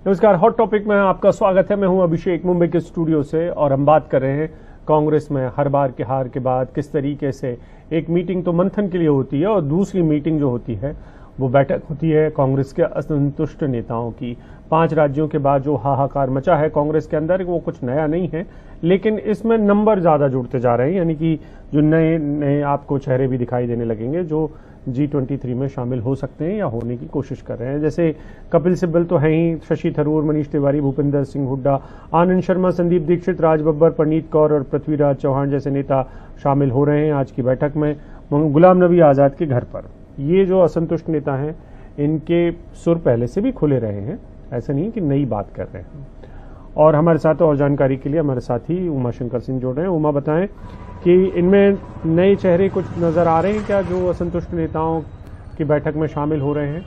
नमस्कार। Hot topic में आपका स्वागत है। मैं हूं अभिषेक, मुंबई के स्टूडियो से, और हम बात कर रहे हैं कांग्रेस में हर बार के हार के बाद किस तरीके से एक मीटिंग तो मंथन के लिए होती है और दूसरी मीटिंग जो होती है वो बैठक होती है कांग्रेस के असंतुष्ट नेताओं की। 5 राज्यों के बाद जो हाहाकार मचा है कांग्रेस के अंदर वो कुछ नया नहीं है, लेकिन इसमें नंबर ज्यादा जुड़ते जा रहे हैं, यानी कि जो नए नए आपको चेहरे भी दिखाई देने लगेंगे जो G23 में शामिल हो सकते हैं या होने की कोशिश कर रहे हैं। जैसे कपिल सिब्बल तो हैं ही, शशि थरूर, मनीष तिवारी, भूपिंदर सिंह हुड्डा, आनंद शर्मा, संदीप दीक्षित, राज बब्बर, परनीत कौर और पृथ्वीराज चौहान जैसे नेता शामिल हो रहे हैं आज की बैठक में गुलाम नबी आजाद के घर पर। ये जो असंतुष्ट नेता हैं इनके सुर पहले से भी खुले रहे हैं, ऐसा नहीं कि नई बात कर रहे हैं। और हमारे साथ और जानकारी के लिए हमारे साथी उमाशंकर सिंह जोड़ रहे हैं। उमा, बताएं कि इनमें नए चेहरे कुछ नजर आ रहे हैं क्या जो असंतुष्ट नेताओं की बैठक में शामिल हो रहे हैं?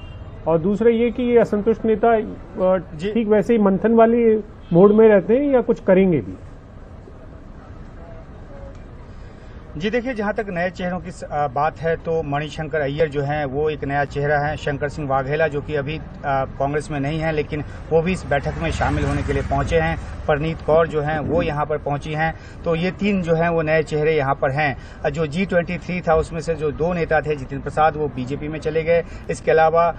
और दूसरा ये कि ये असंतुष्ट नेता ठीक वैसे ही मंथन वाली मोड में रहते हैं या कुछ करेंगे भी? जी देखिए, जहां तक नए चेहरों की बात है तो मणिशंकर अय्यर जो हैं वो एक नया चेहरा है। शंकर सिंह वाघेला जो कि अभी कांग्रेस में नहीं है लेकिन वो भी इस बैठक में शामिल होने के लिए पहुंचे हैं। परनीत कौर जो हैं वो यहां पर पहुंची हैं। तो ये 3 जो हैं वो नए चेहरे यहां पर हैं। जो G23 था उसमें से जो 2 नेता थे, जितिन प्रसाद वो बीजेपी में चले गए। इसके अलावा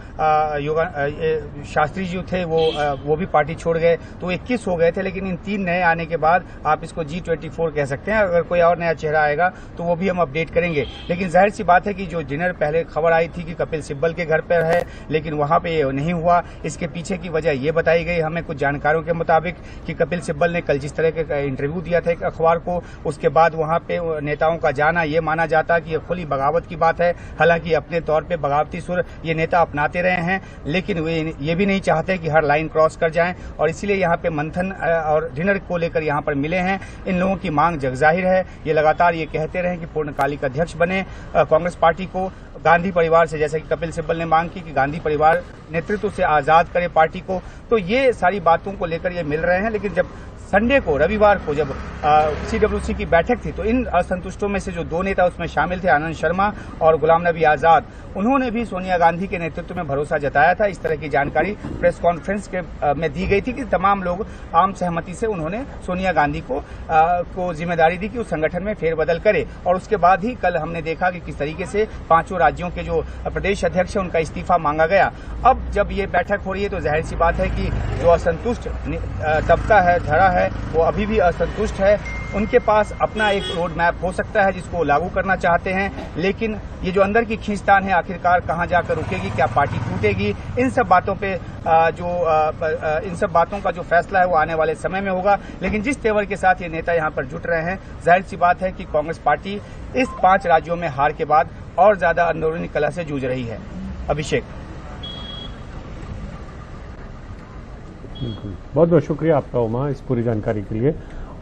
शास्त्री जी थे वो भी पार्टी छोड़ गए, तो 21 हो गए थे। लेकिन इन 3 नए आने के बाद आप इसको G24 कह सकते हैं। अगर कोई और नया चेहरा आएगा तो वो भी हम अपडेट करेंगे। लेकिन जाहिर सी बात है कि जो डिनर पहले खबर आई थी कि कपिल सिब्बल के घर पर है, लेकिन वहां पे ये नहीं हुआ। इसके पीछे की वजह ये बताई गई हमें कुछ जानकारों के मुताबिक कि कपिल सिब्बल ने कल जिस तरह का इंटरव्यू दिया था एक अखबार को, उसके बाद वहां पे नेताओं का जाना ये माना जाता कि ये खुली बगावत की बात है। हालांकि अपने तौर पे बगावती सुर ये नेता अपनाते रहे हैं, लेकिन वे ये भी नहीं चाहते कि हर लाइन क्रॉस कर जाएं, और इसीलिए यहाँ पे मंथन और डिनर को लेकर यहाँ पर मिले हैं। इन लोगों की मांग जगजाहिर है, ये लगातार ये कहते रहे कि पूर्णकालिक अध्यक्ष बने कांग्रेस पार्टी को। गांधी परिवार से, जैसे कि कपिल सिब्बल ने मांग की कि गांधी परिवार नेतृत्व से आजाद करे पार्टी को, तो ये सारी बातों को लेकर ये मिल रहे हैं। लेकिन जब संडे को, रविवार को जब CWC की बैठक थी तो इन असंतुष्टों में से जो 2 नेता उसमें शामिल थे, आनंद शर्मा और गुलाम नबी आजाद, उन्होंने भी सोनिया गांधी के नेतृत्व में भरोसा जताया था। इस तरह की जानकारी प्रेस कॉन्फ्रेंस में दी गई थी कि तमाम लोग आम सहमति से उन्होंने सोनिया गांधी को जिम्मेदारी दी कि उस संगठन में फेरबदल करे। और उसके बाद ही कल हमने देखा कि किस तरीके से 5 राज्यों के जो प्रदेश अध्यक्ष है उनका इस्तीफा मांगा गया। अब जब ये बैठक हो रही है तो जाहिर सी बात है कि जो असंतुष्ट तबका है, धरा है, वो अभी भी असंतुष्ट है। उनके पास अपना एक रोड मैप हो सकता है जिसको लागू करना चाहते हैं, लेकिन ये जो अंदर की खींचतान है आखिरकार कहां जाकर रुकेगी, क्या पार्टी टूटेगी, इन सब बातों पे इन सब बातों का जो फैसला है वो आने वाले समय में होगा। लेकिन जिस तेवर के साथ ये नेता यहां पर जुट रहे हैं, जाहिर सी बात है कि कांग्रेस पार्टी इस 5 राज्यों में हार के बाद और ज्यादा अंदरूनी कलह से जूझ रही है। अभिषेक, बहुत बहुत शुक्रिया आपका उमा इस पूरी जानकारी के लिए।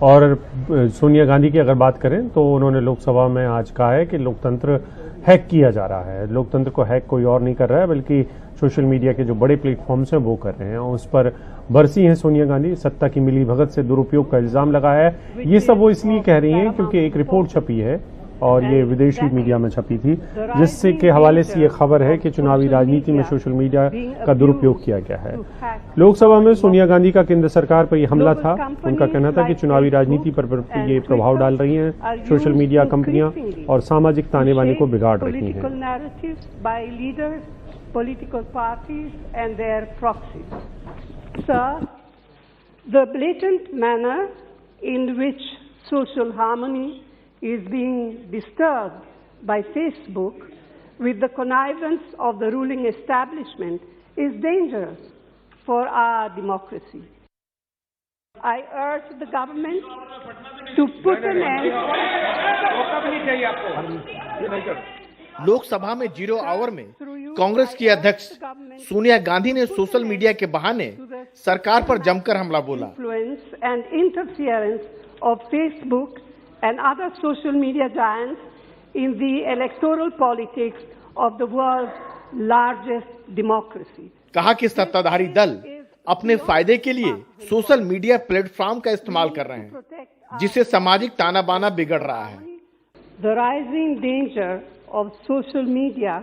और सोनिया गांधी की अगर बात करें तो उन्होंने लोकसभा में आज कहा है कि लोकतंत्र हैक किया जा रहा है। लोकतंत्र को हैक कोई और नहीं कर रहा है बल्कि सोशल मीडिया के जो बड़े प्लेटफॉर्म्स हैं वो कर रहे हैं, और उस पर बरसी हैं सोनिया गांधी। सत्ता की मिलीभगत से दुरुपयोग का इल्जाम लगाया है। ये सब वो इसलिए कह रही हैं क्योंकि एक रिपोर्ट छपी है और ये विदेशी मीडिया में छपी थी, जिससे के हवाले से ये खबर है कि चुनावी राजनीति में सोशल मीडिया का दुरुपयोग किया गया है। लोकसभा में सोनिया गांधी का केंद्र सरकार पर यह हमला था। उनका कहना था कि चुनावी राजनीति पर ये प्रभाव डाल रही हैं सोशल मीडिया कंपनियां और सामाजिक ताने बाने को बिगाड़ रही हैं। is being disturbed by Facebook with the connivance of the ruling establishment is dangerous for our democracy. I urge the government to put an end. Lok Sabha में 0 आवर में कांग्रेस की अध्यक्ष सोनिया गांधी ने सोशल मीडिया के बहाने सरकार पर जमकर हमला बोला। Influence and interference of Facebook and other social media giants in the electoral politics of the world's largest democracy. कहा कि सत्ताधारी दल अपने फायदे के लिए सोशल मीडिया प्लेटफॉर्म का इस्तेमाल कर रहे हैं, जिससे सामाजिक ताना बाना बिगड़ रहा है। The rising danger of social media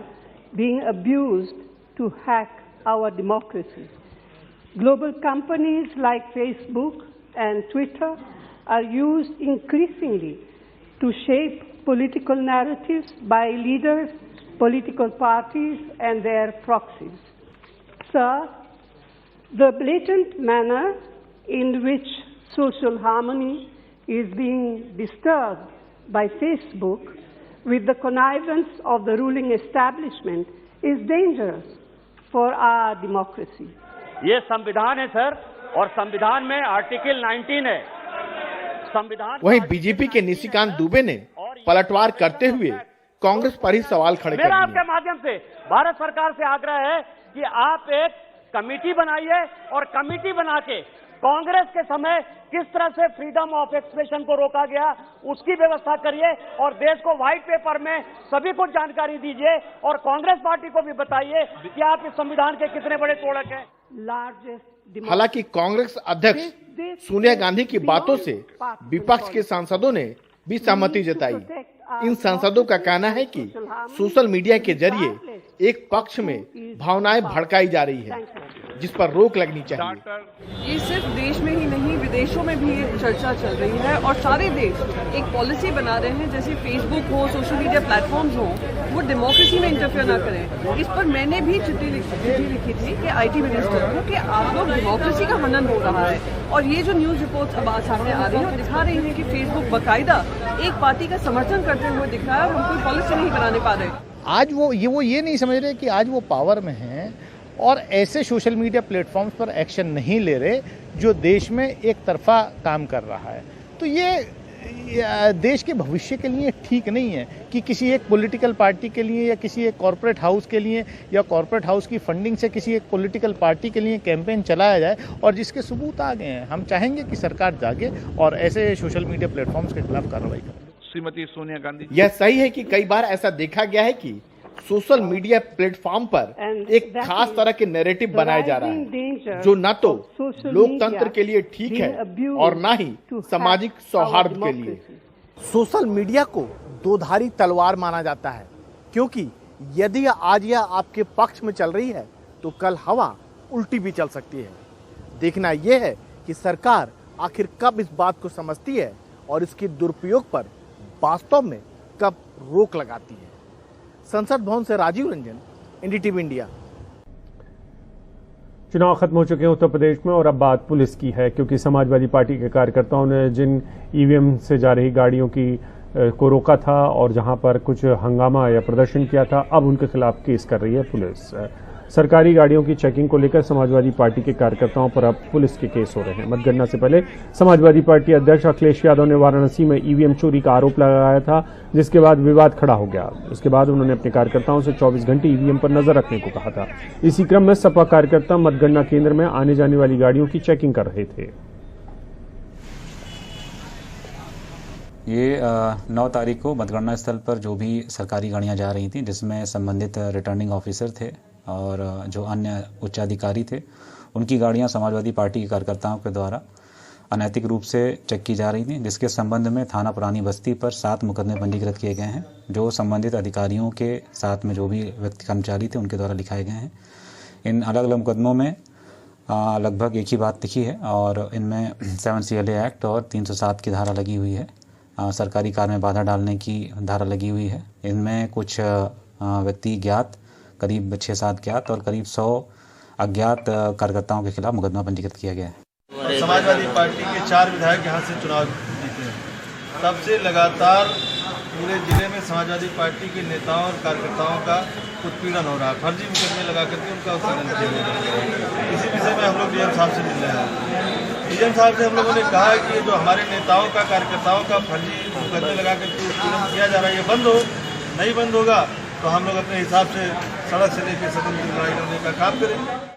being abused to hack our democracy. Global companies like Facebook and Twitter are used increasingly to shape political narratives by leaders, political parties, and their proxies. Sir, the blatant manner in which social harmony is being disturbed by Facebook with the connivance of the ruling establishment is dangerous for our democracy. ये संविधान है sir, और संविधान में article 19 है। संविधान वहीं BJP के निशिकांत दुबे ने पलटवार करते हुए कांग्रेस पर ही सवाल खड़े कर मेरा दिए। आपके माध्यम से भारत सरकार से आग्रह है कि आप एक कमेटी बनाइए और कमेटी बना के कांग्रेस के समय किस तरह से फ्रीडम ऑफ एक्सप्रेशन को रोका गया उसकी व्यवस्था करिए और देश को व्हाइट पेपर में सभी को जानकारी दीजिए और कांग्रेस पार्टी को भी बताइए कि आप इस संविधान के कितने बड़े तोड़क हैं। हालांकि कांग्रेस अध्यक्ष सोनिया गांधी की बातों से विपक्ष के सांसदों ने भी सहमति जताई। इन सांसदों का कहना है कि सोशल मीडिया के जरिए एक पक्ष में भावनाएं भड़काई जा रही है, जिस पर रोक लगनी चाहिए। ये सिर्फ देश में ही नहीं, विदेशों में भी ये चर्चा चल रही है और सारे देश एक पॉलिसी बना रहे हैं, जैसे फेसबुक हो, सोशल मीडिया प्लेटफॉर्म्स हो, वो डेमोक्रेसी में इंटरफेयर ना करें। इस पर मैंने भी चिट्ठी लिखी थी कि आईटी मिनिस्टर को कि आप लोग डेमोक्रेसी का हनन हो रहा है। और ये जो न्यूज रिपोर्ट्स अब सामने आ रही है और दिखा रही है कि फेसबुक बाकायदा एक पार्टी का समर्थन करते हुए दिख रहा है और हम कोई पॉलिसी नहीं बनाने पा रहे। आज वो ये नहीं समझ रहे कि आज वो पावर में हैं और ऐसे सोशल मीडिया प्लेटफॉर्म्स पर एक्शन नहीं ले रहे जो देश में एक तरफा काम कर रहा है। तो ये देश के भविष्य के लिए ठीक नहीं है कि किसी एक पॉलिटिकल पार्टी के लिए या किसी एक कॉर्पोरेट हाउस के लिए या कॉर्पोरेट हाउस की फंडिंग से किसी एक पॉलिटिकल पार्टी के लिए कैंपेन चलाया जाए और जिसके सबूत आ गए हैं। हम चाहेंगे कि सरकार जागे और ऐसे सोशल मीडिया प्लेटफॉर्म्स के खिलाफ कार्रवाई करे। श्रीमती सोनिया गांधी, यह सही है कि कई बार ऐसा देखा गया है कि सोशल मीडिया प्लेटफॉर्म पर एक खास तरह के नैरेटिव बनाया जा रहा है जो न तो लोकतंत्र के लिए ठीक है और न ही सामाजिक सौहार्द के लिए। सोशल मीडिया को दोधारी तलवार माना जाता है, क्योंकि यदि आज यह आपके पक्ष में चल रही है तो कल हवा उल्टी भी चल सकती है। देखना यह है कि सरकार आखिर कब इस बात को समझती है और इसके दुरुपयोग पर वास्तव में कब रोक लगाती है। संसद भवन से राजीव रंजन, एनडीटीवी इंडिया। चुनाव खत्म हो चुके हैं उत्तर प्रदेश में और अब बात पुलिस की है, क्योंकि समाजवादी पार्टी के कार्यकर्ताओं ने जिन ईवीएम से जा रही गाड़ियों को रोका था और जहां पर कुछ हंगामा या प्रदर्शन किया था, अब उनके खिलाफ केस कर रही है पुलिस। सरकारी गाड़ियों की चेकिंग को लेकर समाजवादी पार्टी के कार्यकर्ताओं पर अब पुलिस के केस हो रहे हैं। मतगणना से पहले समाजवादी पार्टी अध्यक्ष अखिलेश यादव ने वाराणसी में ईवीएम चोरी का आरोप लगाया था, जिसके बाद विवाद खड़ा हो गया। उसके बाद उन्होंने अपने कार्यकर्ताओं से 24 घंटे ईवीएम पर नजर रखने को कहा था। इसी क्रम में सपा कार्यकर्ता मतगणना केंद्र में आने जाने वाली गाड़ियों की चेकिंग कर रहे थे। ये 9 तारीख को मतगणना स्थल पर जो भी सरकारी गाड़ियां जा रही थी, जिसमें संबंधित रिटर्निंग ऑफिसर थे और जो अन्य उच्चाधिकारी थे, उनकी गाड़ियां समाजवादी पार्टी के कार्यकर्ताओं के द्वारा अनैतिक रूप से चेक की जा रही थी, जिसके संबंध में थाना पुरानी बस्ती पर 7 मुकदमे पंजीकृत किए गए हैं, जो संबंधित अधिकारियों के साथ में जो भी व्यक्ति कर्मचारी थे उनके द्वारा लिखाए गए हैं। इन अलग अलग मुकदमों में लगभग एक ही बात लिखी है और इनमें 7 CLA एक्ट और 307 की धारा लगी हुई है। सरकारी कार्य में बाधा डालने की धारा लगी हुई है। इनमें कुछ व्यक्ति ज्ञात, करीब 6-7 ज्ञात और करीब 100 अज्ञात कार्यकर्ताओं के खिलाफ मुकदमा पंजीकृत किया गया है। समाजवादी पार्टी के 4 विधायक यहाँ से चुनाव जीते हैं। तब से लगातार पूरे जिले में समाजवादी पार्टी के नेताओं और कार्यकर्ताओं का उत्पीड़न हो रहा है। फर्जी मुकदमे लगा करके उनका उत्पीड़न किया जा रहा है। इसी विषय में हम लोग डीएम साहब से मिल रहे हैं। डीएम साहब से हम लोगों ने कहा है कि जो हमारे नेताओं का, कार्यकर्ताओं का फर्जी मुकदमे लगा करके उत्पीड़न किया जा रहा है, ये बंद हो। नहीं बंद होगा तो हम लोग अपने हिसाब से सड़क से लेकर सदन की लड़ाई करने का काम करेंगे।